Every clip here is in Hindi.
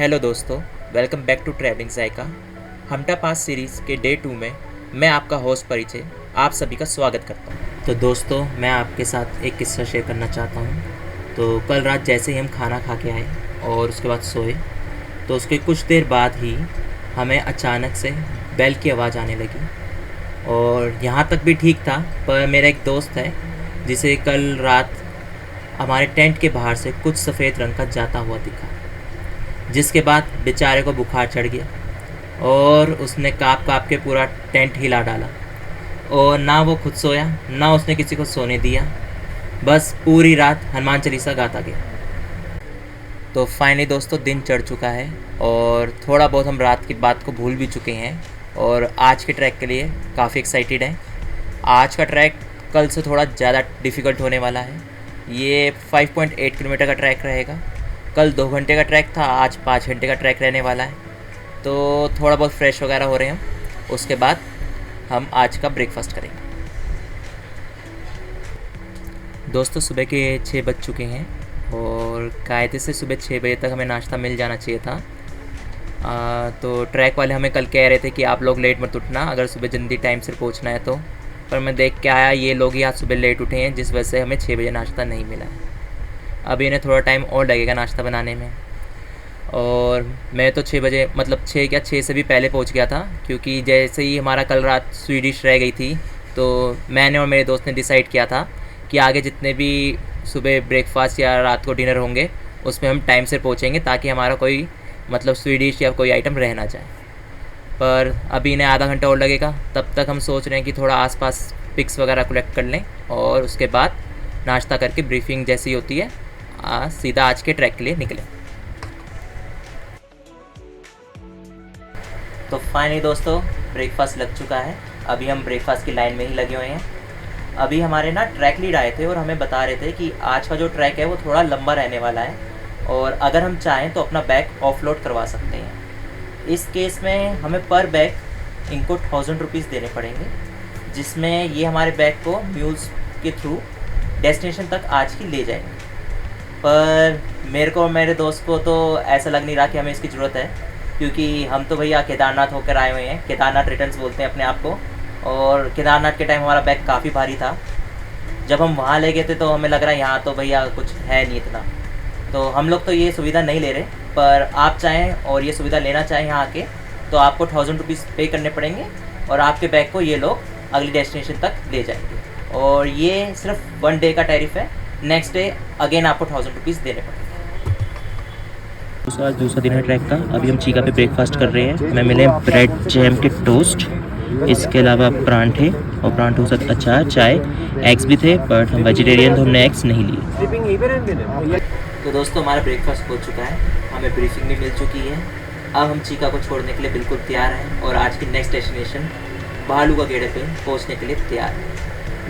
हेलो दोस्तों, welcome back to travelling Zaika. Hamta pass series के डे 2 में मैं आपका होस्ट परिचय आप सभी का स्वागत करता हूँ। तो दोस्तों, मैं आपके साथ एक किस्सा शेयर करना चाहता हूँ। तो कल रात जैसे ही हम खाना खा के आए और उसके बाद सोए, तो उसके कुछ देर बाद ही हमें अचानक से बेल की आवाज़ आने लगी। और यहाँ तक भी ठीक था, पर मेरा एक दोस्त है जिसे कल रात हमारे टेंट के बाहर से कुछ सफ़ेद रंग का जाता हुआ दिखा, जिसके बाद बेचारे को बुखार चढ़ गया और उसने काँप काँप के पूरा टेंट हिला डाला। और ना वो खुद सोया, ना उसने किसी को सोने दिया, बस पूरी रात हनुमान चालीसा गाता गया। तो फाइनली दोस्तों, दिन चढ़ चुका है और थोड़ा बहुत हम रात की बात को भूल भी चुके हैं और आज के ट्रैक के लिए काफ़ी एक्साइटेड हैं। आज का ट्रैक कल से थोड़ा ज़्यादा डिफ़िकल्ट होने वाला है। ये 5.8 किलोमीटर का ट्रैक रहेगा। कल 2 घंटे का ट्रैक था, आज 5 घंटे का ट्रैक रहने वाला है। तो थोड़ा बहुत फ्रेश वगैरह हो रहे हैं हम, उसके बाद हम आज का ब्रेकफास्ट करेंगे। दोस्तों, सुबह के 6 बज चुके हैं और कायदे से सुबह 6 बजे तक हमें नाश्ता मिल जाना चाहिए था। तो ट्रैक वाले हमें कल कह रहे थे कि आप लोग लेट मत उठना अगर सुबह जल्दी टाइम से पहुंचना है तो। पर मैं देख के आया, ये लोग ही आज सुबह लेट उठे हैं, जिस वजह से हमें 6 बजे नाश्ता नहीं मिला है। अभी इन्हें थोड़ा टाइम और लगेगा नाश्ता बनाने में। और मैं तो 6 बजे, मतलब 6 से भी पहले पहुंच गया था, क्योंकि जैसे ही हमारा कल रात स्वीडिश रह गई थी, तो मैंने और मेरे दोस्त ने डिसाइड किया था कि आगे जितने भी सुबह ब्रेकफास्ट या रात को डिनर होंगे उसमें हम टाइम से पहुंचेंगे, ताकि हमारा कोई मतलब स्वीडिश या कोई आइटम रह ना जाए। पर अभी इन्हें आधा घंटा और लगेगा। तब तक हम सोच रहे हैं कि थोड़ा आसपास पिक्स वगैरह कलेक्ट कर लें और उसके बाद नाश्ता करके ब्रीफिंग जैसी होती है सीधा आज के ट्रैक के लिए निकलें। तो फाइनली दोस्तों, ब्रेकफास्ट लग चुका है। अभी हम ब्रेकफास्ट की लाइन में ही लगे हुए हैं। अभी हमारे ना ट्रैक लीड आए थे और हमें बता रहे थे कि आज का जो ट्रैक है वो थोड़ा लंबा रहने वाला है और अगर हम चाहें तो अपना बैग ऑफलोड करवा सकते हैं। इस केस में हमें पर बैग इनको 1000 रुपीज़ देने पड़ेंगे, जिसमें ये हमारे बैग को म्यूज़ के थ्रू डेस्टिनेशन तक आज ही ले जाएंगे। पर मेरे को और मेरे दोस्त को तो ऐसा लग नहीं रहा कि हमें इसकी ज़रूरत है, क्योंकि हम तो भैया केदारनाथ होकर आए हुए हैं। केदारनाथ रिटर्न्स बोलते हैं अपने आप को। और केदारनाथ के टाइम हमारा बैग काफ़ी भारी था। जब हम वहाँ ले गए थे तो हमें लग रहा है यहाँ तो भैया कुछ है नहीं इतना। तो हम लोग तो ये सुविधा नहीं ले रहे, पर आप चाहें और ये सुविधा लेना चाहें यहाँ आके, तो आपको 1000 रुपीज़ पे करने पड़ेंगे और आपके बैग को ये लोग अगली डेस्टिनेशन तक ले जाएंगे। और ये सिर्फ 1 डे का टैरिफ है। नेक्स्ट डे अगेन आपको 1000 रुपीज़ देने पड़ेंगे। आज दूसरा दिन है ट्रैक का। अभी हम चीका पे ब्रेकफास्ट कर रहे हैं। हमें मिले ब्रेड जैम के टोस्ट, इसके अलावा परांठे और परांठों के साथ अचार, चाय, एग्स भी थे, बट हम वेजिटेरियन तो हमने एग्स नहीं लिए। तो दोस्तों, हमारा ब्रेकफास्ट हो चुका है, हमें ब्रीफिंग भी मिल चुकी है। अब हम चीका को छोड़ने के लिए बिल्कुल तैयार हैं और आज की नेक्स्ट डेस्टिनेशन भालू का गेड़े पे पहुंचने के लिए तैयार है।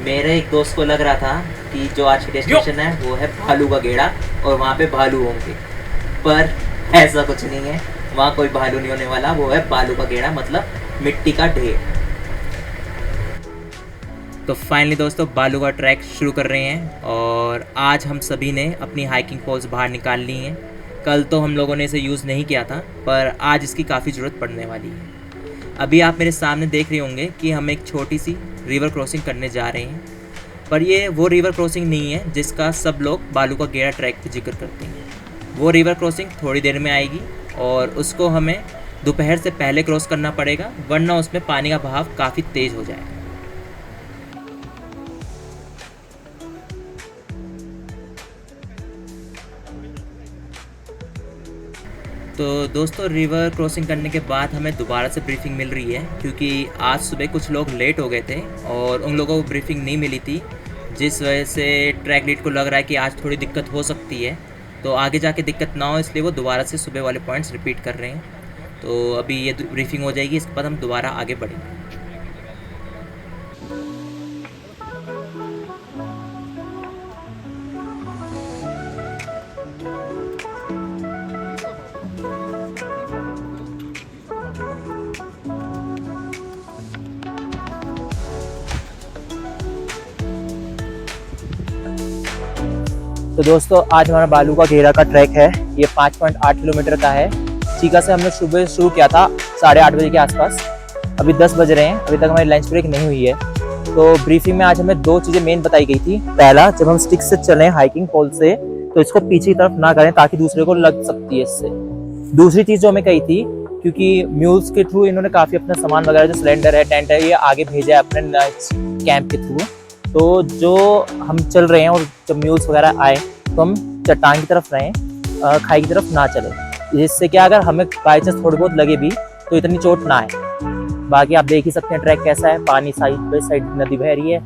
मेरे एक दोस्त को लग रहा था कि जो आज की डेस्टिनेशन है वो है भालू का गेड़ा और वहाँ पे भालू होंगे, पर ऐसा कुछ नहीं है। वहाँ कोई भालू नहीं होने वाला, वो है बालू का गेड़ा, मतलब मिट्टी का ढेर। तो फाइनली दोस्तों, बालू का ट्रैक शुरू कर रहे हैं और आज हम सभी ने अपनी हाइकिंग पोल्स बाहर निकाल ली हैं। कल तो हम लोगों ने इसे यूज़ नहीं किया था, पर आज इसकी काफ़ी ज़रूरत पड़ने वाली है। अभी आप मेरे सामने देख रहे होंगे कि हम एक छोटी सी रिवर क्रॉसिंग करने जा रहे हैं, पर ये वो रिवर क्रॉसिंग नहीं है जिसका सब लोग बालू का गेड़ा ट्रैक पे जिक्र करते हैं। वो रिवर क्रॉसिंग थोड़ी देर में आएगी और उसको हमें दोपहर से पहले क्रॉस करना पड़ेगा, वरना उसमें पानी का बहाव काफ़ी तेज़ हो जाएगा। तो दोस्तों, रिवर क्रॉसिंग करने के बाद हमें दोबारा से ब्रीफिंग मिल रही है, क्योंकि आज सुबह कुछ लोग लेट हो गए थे और उन लोगों को ब्रीफिंग नहीं मिली थी, जिस वजह से ट्रैक लीड को लग रहा है कि आज थोड़ी दिक्कत हो सकती है। तो आगे जाके दिक्कत ना हो, इसलिए वो दोबारा से सुबह वाले पॉइंट्स रिपीट कर रहे हैं। तो अभी ये ब्रीफिंग हो जाएगी, इसके बाद हम दोबारा आगे बढ़ेंगे। तो दोस्तों, आज हमारा बालू का घेरा का ट्रैक है। ये 5.8 किलोमीटर का है चीका से हमने सुबह शुरू किया था 8:30 बजे के आसपास। अभी 10 बज रहे हैं, अभी तक हमारी लंच ब्रेक नहीं हुई है। तो ब्रीफिंग में आज हमें 2 चीज़ें मेन बताई गई थी। पहला, जब हम स्टिक से चलें हाइकिंग पोल से तो इसको पीछे की तरफ ना करें ताकि दूसरे को लग सकती है इससे। दूसरी चीज़ जो हमें कही थी, क्योंकि म्यूल्स के थ्रू इन्होंने काफ़ी अपना सामान वगैरह जो सिलेंडर है, टेंट है, ये आगे भेजा है अपने कैंप के थ्रू। तो जो हम चल रहे हैं और जब म्यूल्स वगैरह आए तो हम चट्टान की तरफ रहें, खाई की तरफ ना चलें, जिससे क्या अगर हमें बाई चांस थोड़ी बहुत लगे भी तो इतनी चोट ना आए। बाकी आप देख ही सकते हैं ट्रैक कैसा है, पानी साइड पे साइड नदी बह रही है,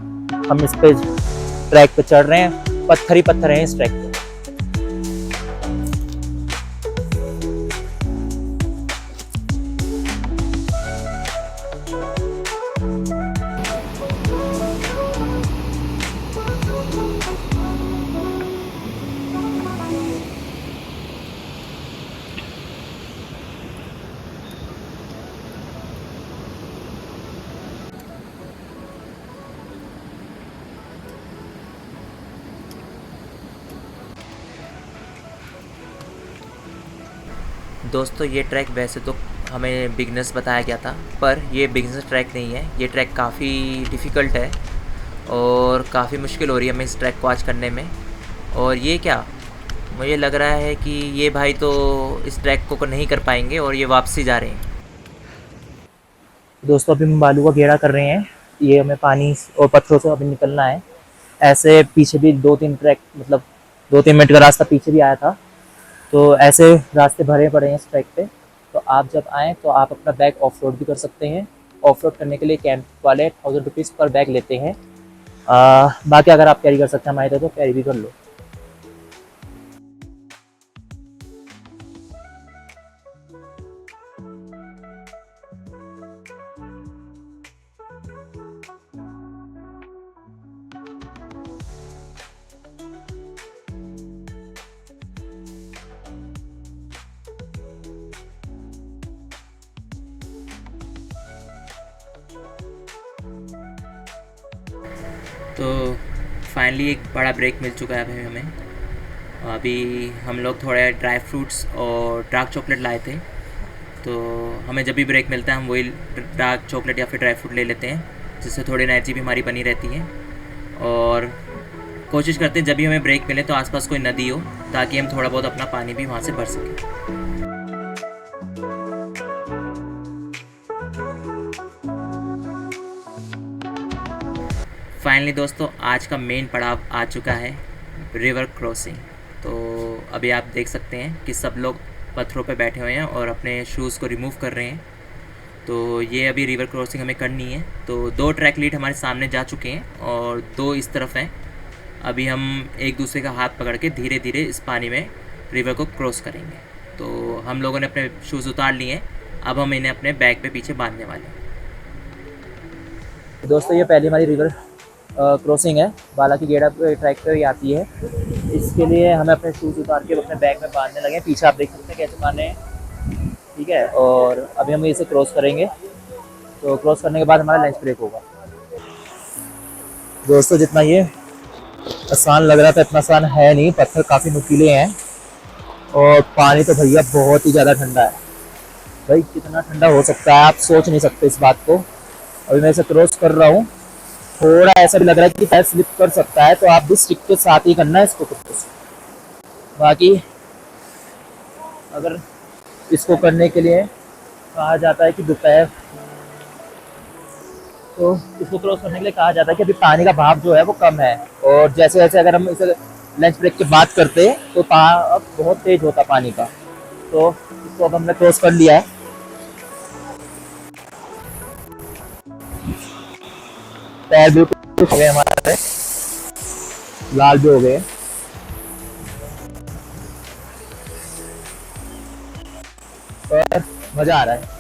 हम इस पे ट्रैक पे चढ़ रहे हैं, पत्थर ही पत्थर हैं इस ट्रैक पे। दोस्तों ये ट्रैक वैसे तो हमें बिगनर्स बताया गया था, पर ये बिगनर्स ट्रैक नहीं है। ये ट्रैक काफ़ी डिफ़िकल्ट है और काफ़ी मुश्किल हो रही है हमें इस ट्रैक को आज करने में। और ये क्या, मुझे लग रहा है कि ये भाई तो इस ट्रैक को नहीं कर पाएंगे और ये वापसी जा रहे हैं। दोस्तों अभी हम बालू का घेरा कर रहे हैं, ये हमें पानी और पत्थरों से अभी निकलना है। ऐसे पीछे भी 2-3 ट्रैक, मतलब 2-3 मिनट का रास्ता पीछे भी आया था, तो ऐसे रास्ते भरे पड़े हैं इस ट्रैक पे। तो आप जब आएँ तो आप अपना बैग ऑफ रोड भी कर सकते हैं। ऑफ रोड करने के लिए कैंप वाले 1000 रुपीज़ पर बैग लेते हैं। बाकी अगर आप कैरी कर सकते हैं हमारी तरह तो कैरी भी कर लो। तो फाइनली एक बड़ा ब्रेक मिल चुका है अभी हमें। अभी हम लोग थोड़े ड्राई फ्रूट्स और डार्क चॉकलेट लाए थे, तो हमें जब भी ब्रेक मिलता है हम वही डार्क चॉकलेट या फिर ड्राई फ्रूट ले लेते हैं, जिससे थोड़ी एनर्जी भी हमारी बनी रहती है। और कोशिश करते हैं जब भी हमें ब्रेक मिले तो आसपास कोई नदी हो, ताकि हम थोड़ा बहुत अपना पानी भी वहाँ से भर सकें। फाइनली दोस्तों आज का मेन पड़ाव आ चुका है, रिवर क्रॉसिंग। तो अभी आप देख सकते हैं कि सब लोग पत्थरों पे बैठे हुए हैं और अपने शूज़ को रिमूव कर रहे हैं। तो ये अभी रिवर क्रॉसिंग हमें करनी है। तो 2 ट्रैक लीड हमारे सामने जा चुके हैं और 2 इस तरफ हैं। अभी हम एक दूसरे का हाथ पकड़ के धीरे धीरे इस पानी में रिवर को क्रॉस करेंगे। तो हम लोगों ने अपने शूज़ उतार लिए हैं, अब हम इन्हें अपने बैग पे पीछे बांधने वाले हैं। दोस्तों ये पहली हमारी रिवर क्रॉसिंग है, बाला की गेड़ा ट्रैक पे ही आती है। इसके लिए हमें अपने शूज़ उतार के अपने बैग में बांधने लगे। पीछे आप देख सकते हैं कैसे बांधे हैं, ठीक है। और अभी हम इसे क्रॉस करेंगे, तो क्रॉस करने के बाद हमारा लंच ब्रेक होगा। दोस्तों जितना ये आसान लग रहा था इतना आसान है नहीं, पत्थर काफ़ी नुकीले हैं और पानी तो भैया बहुत ही ज़्यादा ठंडा है। भाई कितना ठंडा हो सकता है आप सोच नहीं सकते इस बात को। अभी मैं इसे क्रॉस कर रहा हूँ, थोड़ा ऐसा भी लग रहा है कि पैर स्लिप कर सकता है, तो आप भी स्टिक के साथ ही करना है इसको कुछ। बाकी अगर इसको करने के लिए कहा जाता है कि दोपहर, तो इसको क्रॉस करने के लिए कहा जाता है कि अभी पानी का भाव जो है वो कम है, और जैसे जैसे अगर हम इसे लंच ब्रेक की बात करते तो अब बहुत तेज होता पानी का। तो इसको अब हमने क्रॉस कर लिया है। पैर बिल्कुल हो गए हमारे, लाल भी हो गए, और मज़ा आ रहा है।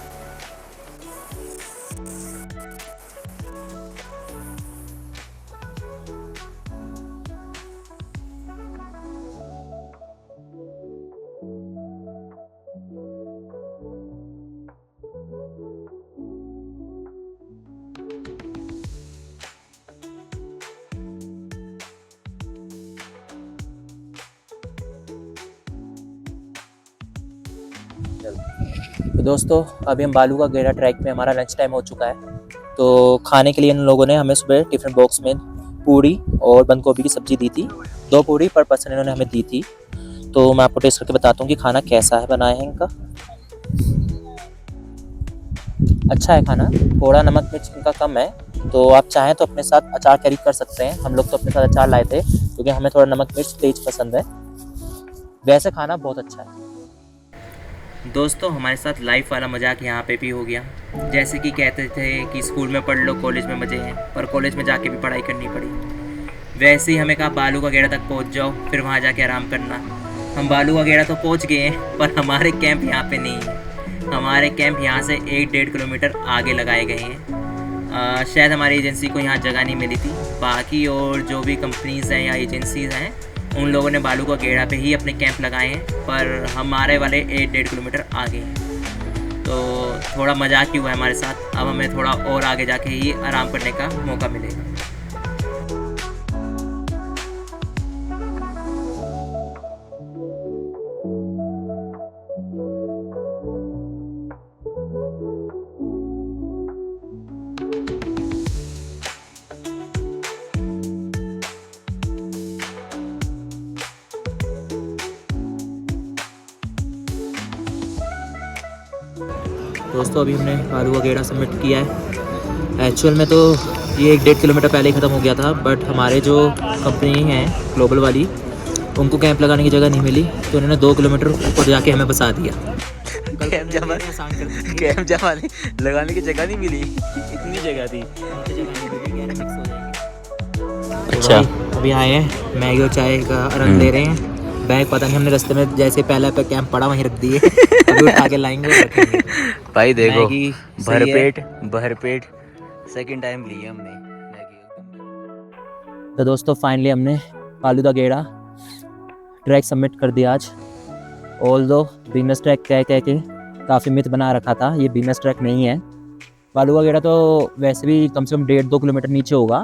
तो दोस्तों अभी हम बालू का गेड़ा ट्रैक में, हमारा लंच टाइम हो चुका है। तो खाने के लिए इन लोगों ने हमें सुबह टिफिन बॉक्स में पूड़ी और बंद गोभी की सब्जी दी थी। 2 पूड़ी पर पर्सन इन्होंने हमें दी थी। तो मैं आपको टेस्ट करके बताता हूँ कि खाना कैसा है, बनाया है इनका। अच्छा है खाना, थोड़ा नमक मिर्च इनका कम है। तो आप चाहें तो अपने साथ अचार कैरी कर सकते हैं। हम लोग तो अपने साथ अचार लाए थे क्योंकि हमें थोड़ा नमक मिर्च तेज पसंद है। वैसे खाना बहुत अच्छा है। दोस्तों हमारे साथ लाइफ वाला मजाक यहाँ पे भी हो गया। जैसे कि कहते थे कि स्कूल में पढ़ लो कॉलेज में मज़े हैं, पर कॉलेज में जाके भी पढ़ाई करनी पड़ी। वैसे ही हमें कहा बालू का गेड़ा तक पहुँच जाओ, फिर वहाँ जाके आराम करना। हम बालू का गेड़ा तो पहुँच गए हैं, पर हमारे कैंप यहाँ पे नहीं है। हमारे कैंप यहाँ से 1-1.5 किलोमीटर आगे लगाए गए हैं। शायद हमारी एजेंसी को यहाँ जगह नहीं मिली थी। बाकी और जो भी कंपनीज़ हैं या एजेंसीज़ हैं, उन लोगों ने बालू का गेड़ा पे ही अपने कैंप लगाए हैं, पर हमारे वाले 1-1.5 किलोमीटर आगे हैं। तो थोड़ा मजाक ही हुआ है हमारे साथ। अब हमें थोड़ा और आगे जाके ही आराम करने का मौका मिलेगा। दोस्तों अभी हमने बालू का गेड़ा सबमिट किया है। एक्चुअल में तो ये 1-1.5 किलोमीटर पहले ही ख़त्म हो गया था, बट हमारे जो कंपनी है ग्लोबल वाली, उनको कैंप लगाने की जगह नहीं मिली, तो उन्होंने 2 किलोमीटर ऊपर जाके हमें बसा दिया। कैंप जमा लगाने की जगह नहीं मिली, इतनी जगह थी। अच्छा अभी आए हैं, मैगी और चाय का रंग ले रहे हैं। बैग पता नहीं हमने रास्ते में जैसे पहले पे कैंप पड़ा वहीं रख दिए, अभी उठा के लाएंगे और रखेंगे। भाई देखो मैगी सही है। भरपेट सेकंड टाइम ली हमने मैगी। तो दोस्तों फाइनली हमने बालू का गेड़ा ट्रैक सबमिट कर दिया आज। ऑल्दो बिजनेस ट्रैक कह के काफ़ी मिथ बना रखा था, ये बिजनेस ट्रैक नहीं है। बालू का गेड़ा तो वैसे भी कम से कम 1.5-2 किलोमीटर नीचे होगा।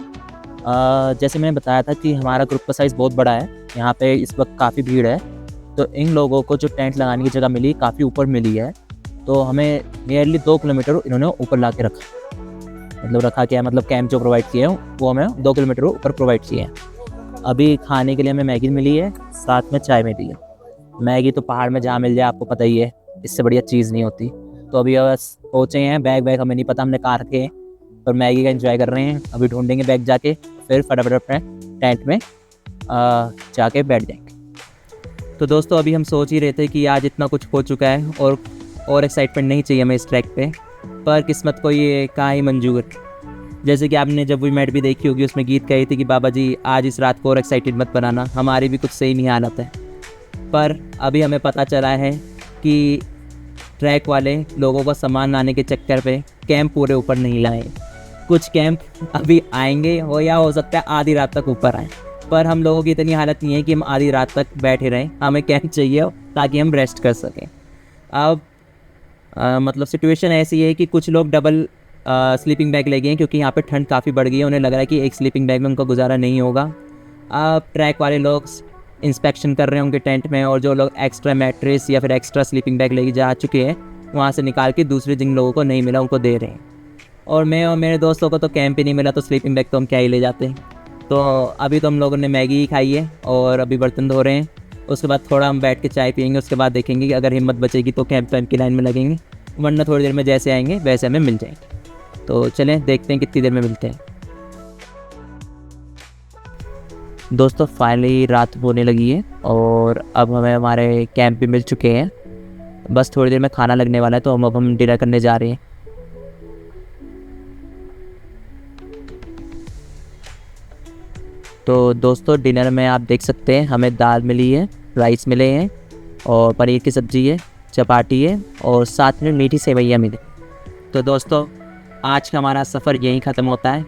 जैसे मैंने बताया था कि हमारा ग्रुप का साइज़ बहुत बड़ा है, यहाँ पे इस वक्त काफ़ी भीड़ है। तो इन लोगों को जो टेंट लगाने की जगह मिली, काफ़ी ऊपर मिली है। तो हमें नियरली 2 किलोमीटर इन्होंने ऊपर ला के रखा। मतलब रखा क्या, मतलब कैंप जो प्रोवाइड किए हैं वो हमें 2 किलोमीटर ऊपर प्रोवाइड किए हैं। अभी खाने के लिए हमें मैगी मिली है, साथ में चाय मिली है। मैगी तो पहाड़ में जहाँ मिल जाए आपको पता ही है, इससे बढ़िया चीज़ नहीं होती। तो अभी बस पहुँचे हैं, बैग हमें नहीं पता हमने कहाँ रखे हैं, पर मैगी का एंजॉय कर रहे हैं। अभी ढूंढेंगे बैग जाके, फिर फटाफट अपने टेंट में जाके बैठ जाएंगे। तो दोस्तों अभी हम सोच ही रहे थे कि आज इतना कुछ हो चुका है और एक्साइटमेंट नहीं चाहिए हमें इस ट्रैक पे, पर किस्मत को ये कहाँ ही मंजूर। जैसे कि आपने जब वी मैट भी देखी होगी, उसमें गीत कही थी कि बाबा जी आज इस रात को और एक्साइटेड मत बनाना, हमारी भी कुछ सही नहीं हालत है। पर अभी हमें पता चला है कि ट्रैक वाले लोगों को सामान लाने के चक्कर पे कैंप पूरे ऊपर नहीं लाए। कुछ कैंप अभी आएंगे या हो सकता है आधी रात तक ऊपर आए, पर हम लोगों की इतनी हालत नहीं है कि हम आधी रात तक बैठे रहें। हमें कैंप चाहिए ताकि हम रेस्ट कर सकें। अब मतलब सिचुएशन ऐसी है कि कुछ लोग डबल स्लीपिंग बैग ले गए हैं, क्योंकि यहाँ पे ठंड काफ़ी बढ़ गई है। उन्हें लग रहा है कि एक स्लीपिंग बैग में उनका गुजारा नहीं होगा। अब ट्रैक वाले लोग इंस्पेक्शन कर रहे हैं उनके टेंट में, और जो लोग एक्स्ट्रा मैट्रेस या फिर एक्स्ट्रा स्लीपिंग बैग लेके जा चुके हैं, वहाँ से निकाल के दूसरे जिन लोगों को नहीं मिला उनको दे रहे हैं। और मैं और मेरे दोस्तों को तो कैंप ही नहीं मिला, तो स्लीपिंग बैग तो हम क्या ही ले जाते हैं। तो अभी तो हम लोगों ने मैगी ही खाई है और अभी बर्तन धो रहे हैं। उसके बाद थोड़ा हम बैठ के चाय पियेंगे, उसके बाद देखेंगे कि अगर हिम्मत बचेगी तो कैंप की लाइन में लगेंगे, वरना थोड़ी देर में जैसे आएंगे वैसे हमें मिल जाएंगे। तो चलें देखते हैं कितनी देर में मिलते हैं। दोस्तों फाइनली रात होने लगी है और अब हमें हमारे कैंप भी मिल चुके हैं। बस थोड़ी देर में खाना लगने वाला है, तो हम डिनर करने जा रहे हैं। तो दोस्तों डिनर में आप देख सकते हैं हमें दाल मिली है, राइस मिले हैं और पनीर की सब्ज़ी है, चपाती है और साथ में मीठी सेवइयाँ मिली। तो दोस्तों आज का हमारा सफ़र यहीं ख़त्म होता है।